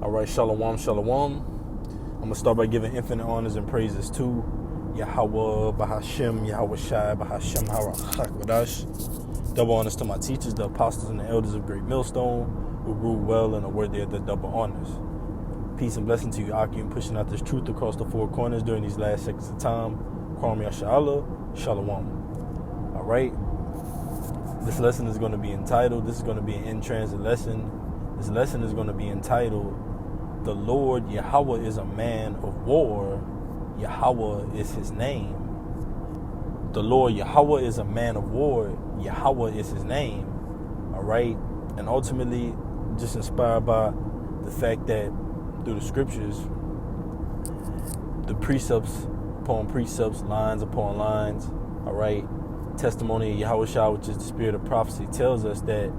All right, shalom, shalom. I'm going to start by giving infinite honors and praises to Yahawah, 𝐤𝐄𝐄, 𝐻𝐿𝐻𝐿. Double honors to my teachers, the apostles and the elders of Great Millstone, who rule well and are worthy of the double honors. Peace and blessing to you, Akim, pushing out this truth across the four corners during these last seconds of time. 𝐤𝐿𝐻𝐿, shalom. All right. This lesson is going to be entitled, this is going to be an in-transit lesson. This lesson is going to be entitled, The Lord Yahawah is a man of war. Yahawah is his name. The Lord Yahawah is a man of war. Yahawah is his name. All right. And ultimately, just inspired by the fact that through the scriptures, the precepts upon precepts, lines upon lines, all right, testimony of Yahawah, which is the spirit of prophecy, tells us that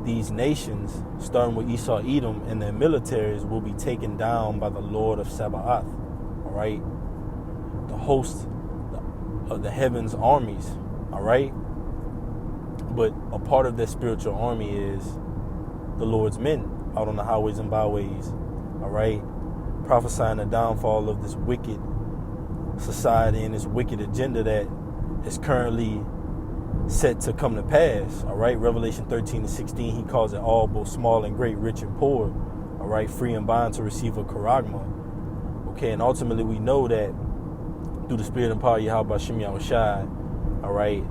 these nations, starting with Esau, Edom, and their militaries, will be taken down by the Lord of Sabaoth, all right? The host of the heavens armies, all right? But a part of that spiritual army is the Lord's men out on the highways and byways, all right? Prophesying the downfall of this wicked society and this wicked agenda that is currently set to come to pass, all right? Revelation 13:16, he calls it all, both small and great, rich and poor, all right, free and bond to receive a 𝐤𝐿𝐻𝐿. Okay, and ultimately we know that through the spirit and power of Yahawah 𝐻𝐿𝐻, all right,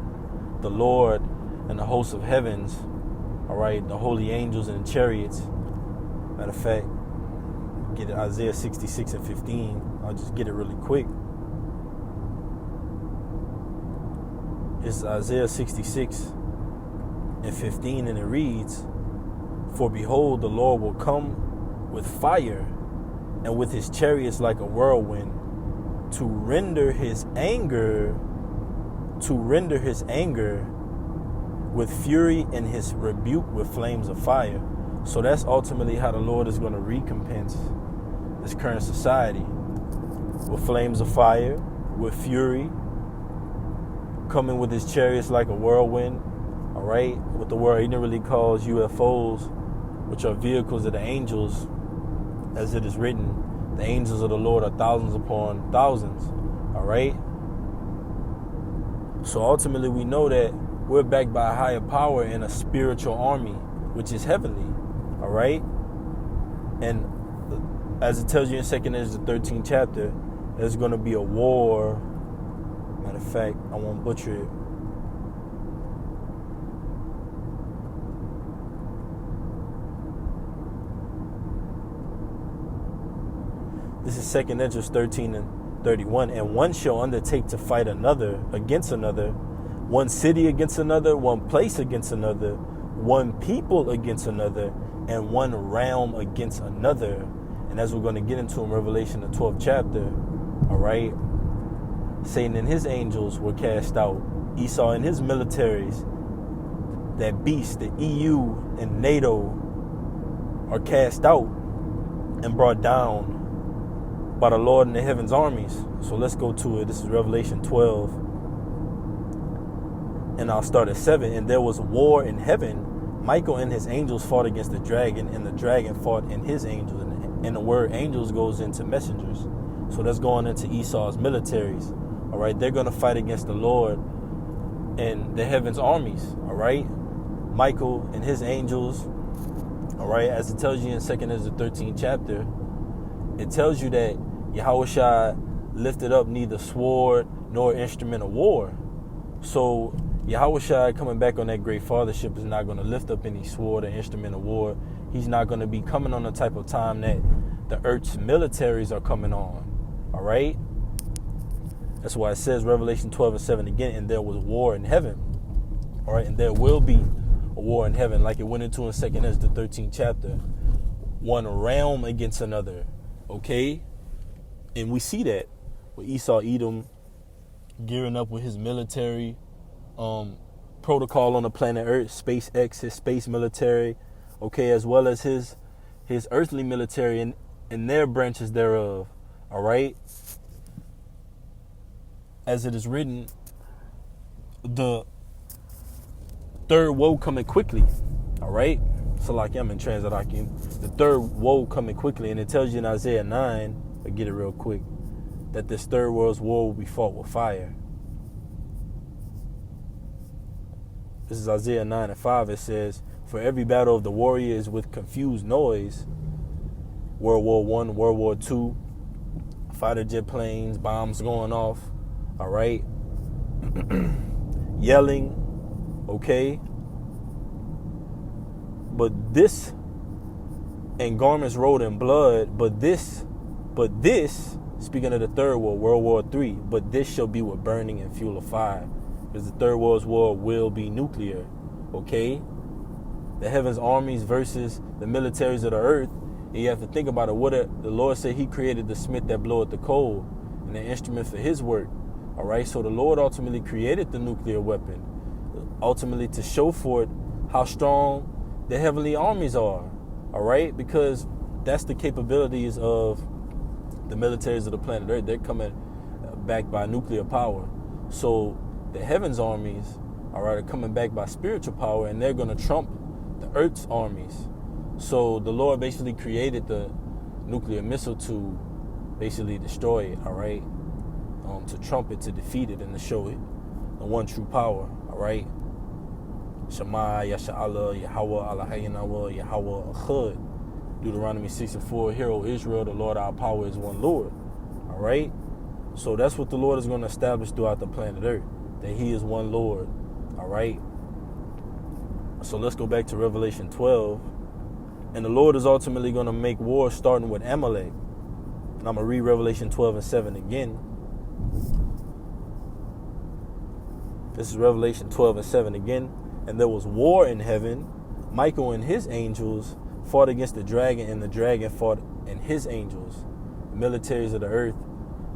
the Lord and the hosts of heavens, all right, the holy angels and the chariots. Matter of fact, get it, Isaiah 66:15. I'll just get it really quick. It's Isaiah 66:15, and it reads, For behold, the Lord will come with fire, and with his chariots like a whirlwind, to render his anger with fury, and his rebuke with flames of fire. So that's ultimately how the Lord is going to recompense this current society, with flames of fire, with fury, coming with his chariots like a whirlwind, all right? What the word ignorantly calls UFOs, which are vehicles of the angels, as it is written, the angels of the Lord are thousands upon thousands, all right? So ultimately we know that we're backed by a higher power and a spiritual army, which is heavenly, all right? And as it tells you in 2 Ezra, the 13th chapter, there's going to be a war. Matter of fact, I won't butcher it. This is 2 Ezra 13:31. And one shall undertake to fight another against another, one city against another, one place against another, one people against another, and one realm against another. And as we're going to get into in Revelation, the 12th chapter, all right, Satan and his angels were cast out. Esau and his militaries, that beast, the EU and NATO, are cast out and brought down by the Lord and the heavens armies. So let's go to it. This is Revelation 12. And I'll start at 7. And there was war in heaven. Michael and his angels fought against the dragon, and the dragon fought in his angels. And the word angels goes into messengers. So that's going into Esau's militaries. All right, they're going to fight against the Lord and the heavens armies. All right, Michael and his angels. All right, as it tells you in 2 Ezra 13th chapter, it tells you that Yahawah lifted up neither sword nor instrument of war. So Yahawah coming back on that great fathership is not going to lift up any sword or instrument of war. He's not going to be coming on the type of time that the earth's militaries are coming on. All right. That's why it says Revelation 12:7 again, and there was war in heaven. All right, and there will be a war in heaven, like it went into in 2 Ezra, the 13th chapter. One realm against another, okay? And we see that with Esau, Edom, gearing up with his military protocol on the planet Earth, SpaceX, his space military, okay, as well as his earthly military and their branches thereof, all right? As it is written, the third woe coming quickly, all right? Salaki, I'm in transit, Akim. The third woe coming quickly, and it tells you in Isaiah 9, I'll get it real quick, that this third world's war will be fought with fire. This is Isaiah 9:5. It says, for every battle of the warrior is with confused noise. World War I, World War II, fighter jet planes, bombs going off, all right? Yelling, okay? But this, and garments rolled in blood, but this, speaking of the third war, World War III, but this shall be with burning and fuel of fire. Because the third world's war will be nuclear, okay? The heavens armies versus the militaries of the earth. And you have to think about it. The Lord said he created the smith that bloweth the coal and the instrument for his work, all right? So the Lord ultimately created the nuclear weapon, ultimately to show forth how strong the heavenly armies are, all right? Because that's the capabilities of the militaries of the planet Earth. They're coming back by nuclear power. So the heavens armies, all right, are coming back by spiritual power, and they're going to trump the earth's armies. So the Lord basically created the nuclear missile to basically destroy it, all right, to trump it, to defeat it, and to show it the one true power, all right. Shema, Yasha'Allah, Yahawah, 𝐤𝐄𝐄, Yahawah. Deuteronomy 6:4, Hear, O Israel, the Lord our power is one Lord, all right. So that's what the Lord is going to establish throughout the planet Earth, that he is one Lord, all right. So let's go back to Revelation 12. And the Lord is ultimately going to make war starting with Amalek. And I'm going to read Revelation 12:7 again. This is Revelation 12:7 again. And there was war in heaven. Michael and his angels fought against the dragon, and the dragon fought and his angels, the militaries of the earth.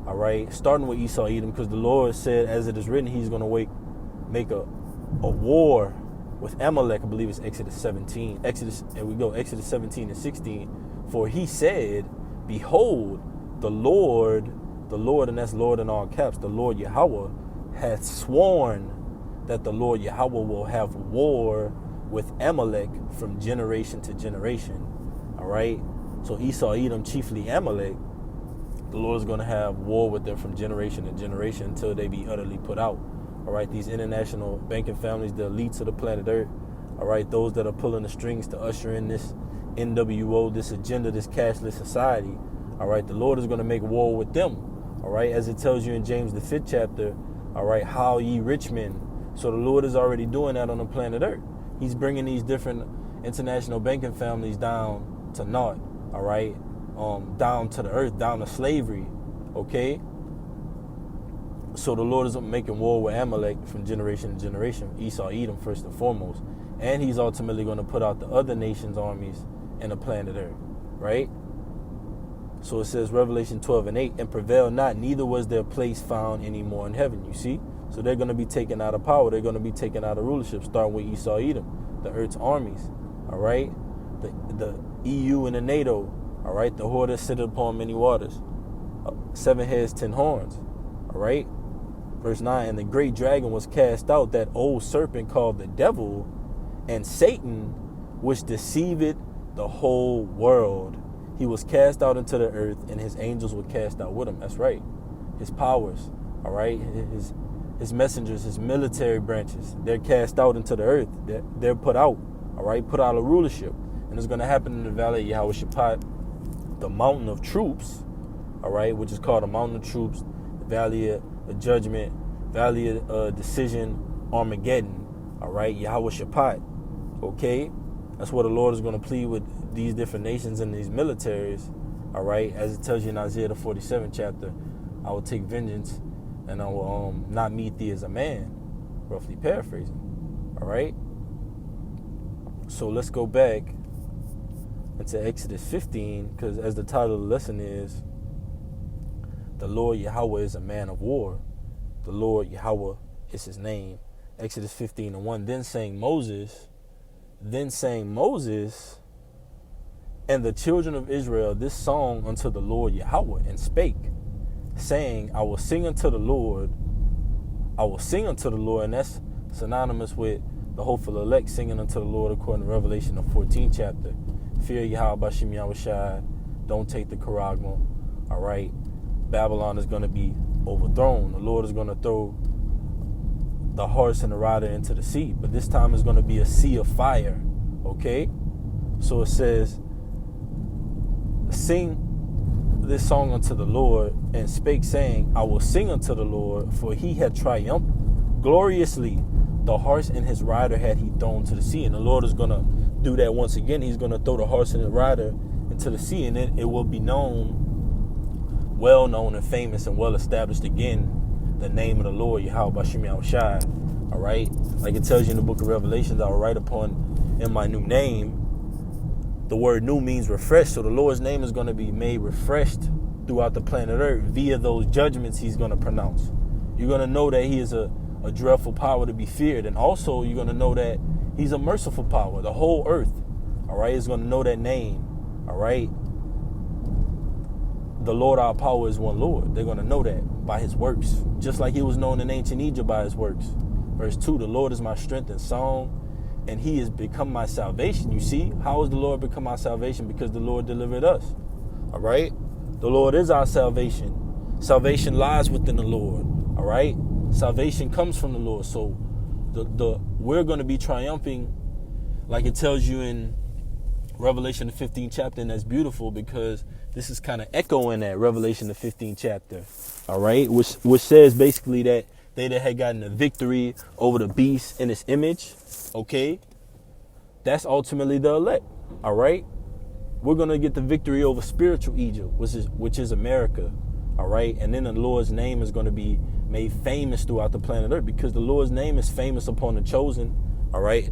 All right, starting with Esau, Edom, because the Lord said, as it is written, he's going to make a war with Amalek. I believe it's Exodus 17. Exodus 17:16. For he said, behold, the Lord, and that's Lord in all caps, the Lord Yahawah, hath sworn that the Lord Yahawah will have war with Amalek from generation to generation. All right, so Esau, Edom, chiefly Amalek, the Lord is going to have war with them from generation to generation until they be utterly put out. All right, these international banking families, the elites of the planet Earth, all right, those that are pulling the strings to usher in this NWO, this agenda, this cashless society, all right, the Lord is going to make war with them, all right, as it tells you in James the 5th chapter, all right, how ye rich men. So the Lord is already doing that on the planet Earth. He's bringing these different international banking families down to naught, all right, down to the earth, down to slavery, okay? So the Lord is making war with Amalek from generation to generation, Esau, Edom first and foremost. And he's ultimately going to put out the other nations' armies in the planet Earth, right? So it says, Revelation 12:8, and prevail not, neither was their place found any more in heaven, you see? So they're going to be taken out of power. They're going to be taken out of rulership, starting with Esau, Edom, the earth's armies, all right? The EU and the NATO, all right? The whore that sitteth upon many waters. 7 heads, 10 horns, all right? Verse 9, and the great dragon was cast out, that old serpent called the devil, and Satan, which deceiveth the whole world. He was cast out into the earth, and his angels were cast out with him. That's right. His powers, all right? His messengers, his military branches, they're cast out into the earth. They're put out, all right? Put out of rulership. And it's going to happen in the valley of Yahawah, the mountain of troops, all right, which is called the mountain of troops, the valley of judgment, valley of decision, Armageddon, all right, Yahawah, okay? That's what the Lord is going to plead with these different nations and these militaries, all right? As it tells you in Isaiah the 47th chapter, I will take vengeance and I will not meet thee as a man, roughly paraphrasing, all right? So let's go back into Exodus 15, because as the title of the lesson is, the Lord Yahawah is a man of war. The Lord Yahawah is his name. Exodus 15:1, then sang Moses, and the children of Israel this song unto the Lord Yahawah, and spake, saying, I will sing unto the Lord, and that's synonymous with The hopeful elect singing unto the Lord according to Revelation, the 14th chapter. Fear Yahawah 𝐉𝐄𐄅𝐄. Don't take the 𝐤𝐄𝐄. All right. Babylon is going to be overthrown. The Lord is going to throw the horse and the rider into the sea. But this time it's going to be a sea of fire. Okay? So it says, sing this song unto the Lord, and spake, saying, I will sing unto the Lord, for he had triumphed gloriously. The horse and his rider had he thrown to the sea. And the Lord is going to do that once again. He's going to throw the horse and the rider into the sea, and then it will be known, well known and famous and well established again, the name of the Lord, Yahawah 𝐉𝐄𝐄. All right? Like it tells you in the book of Revelations, I will write upon in my new name. The word new means refreshed, so the Lord's name is going to be made refreshed throughout the planet Earth via those judgments he's going to pronounce. You're going to know that he is a dreadful power to be feared, and also you're going to know that he's a merciful power. The whole earth, all right, is going to know that name, all right? The Lord our power is one Lord. They're going to know that by his works, just like he was known in ancient Egypt by his works. Verse 2, the Lord is my strength and song, and he has become my salvation. You see, how has the Lord become our salvation? Because the Lord delivered us. All right? The Lord is our salvation. Salvation lies within the Lord. All right? Salvation comes from the Lord. So we're going to be triumphing, like it tells you in Revelation, the 15th chapter, and that's beautiful because this is kind of echoing that Revelation, the 15th chapter. All right? Which says basically that they that had gotten the victory over the beast in its image. Okay, that's ultimately the elect. All right, we're gonna get the victory over spiritual Egypt, which is America. All right, and then the Lord's name is going to be made famous throughout the planet Earth because the Lord's name is famous upon the chosen. All right,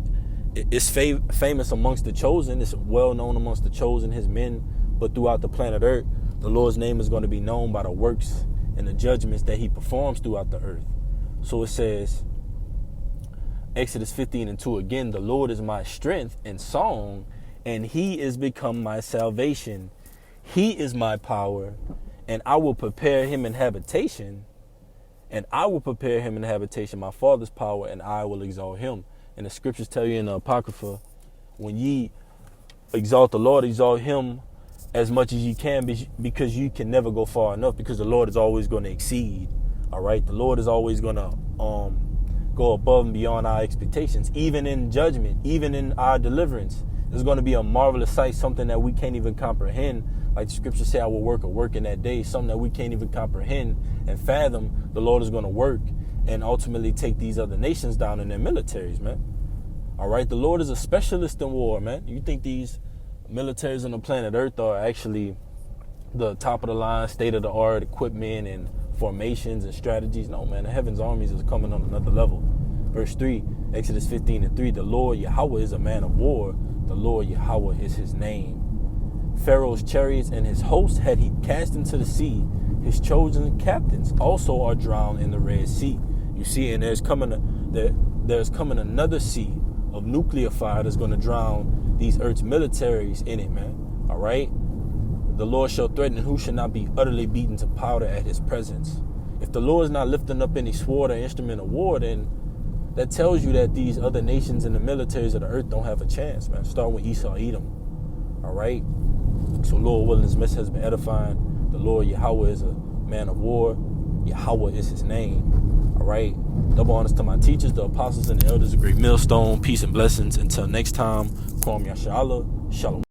it's famous amongst the chosen. It's well known amongst the chosen, his men. But throughout the planet Earth, the Lord's name is going to be known by the works and the judgments that he performs throughout the earth. So it says, Exodus 15:2 again, the Lord is my strength and song, and he is become my salvation. He is my power, and I will prepare him in habitation, my father's power, and I will exalt him. And the scriptures tell you in the Apocrypha, when ye exalt the Lord, exalt him as much as you can, because you can never go far enough, because the Lord is always going to exceed. All right, the Lord is always going to go above and beyond our expectations, even in judgment, even in our deliverance. There's going to be a marvelous sight, something that we can't even comprehend. Like the scripture say, I will work a work in that day, something that we can't even comprehend and fathom. The Lord is going to work and ultimately take these other nations down in their militaries, man. All right, the Lord is a specialist in war, man. You think these militaries on the planet Earth are actually the top of the line, state of the art equipment and formations and strategies? No, man, the heaven's armies is coming on another level. Verse 3, Exodus 15:3, the Lord Yahawah is a man of war. The Lord Yahawah is his name. Pharaoh's chariots and his host had he cast into the sea. His chosen captains also are drowned in the Red Sea. You see, and there's coming another sea of nuclear fire that's going to drown these earth's militaries in it, man. All right? The Lord shall threaten, and who shall not be utterly beaten to powder at his presence. If the Lord is not lifting up any sword or instrument of war, then that tells you that these other nations and the militaries of the earth don't have a chance, man. Starting with Esau, Edom. All right? So Lord willing, this message has been edifying. The Lord Yahawah is a man of war. Yahawah is his name. All right? Double honors to my teachers, the apostles, and the elders of Great Millstone. Peace and blessings. Until next time, 𝐤𝐄𝐅𝐄. Shalom.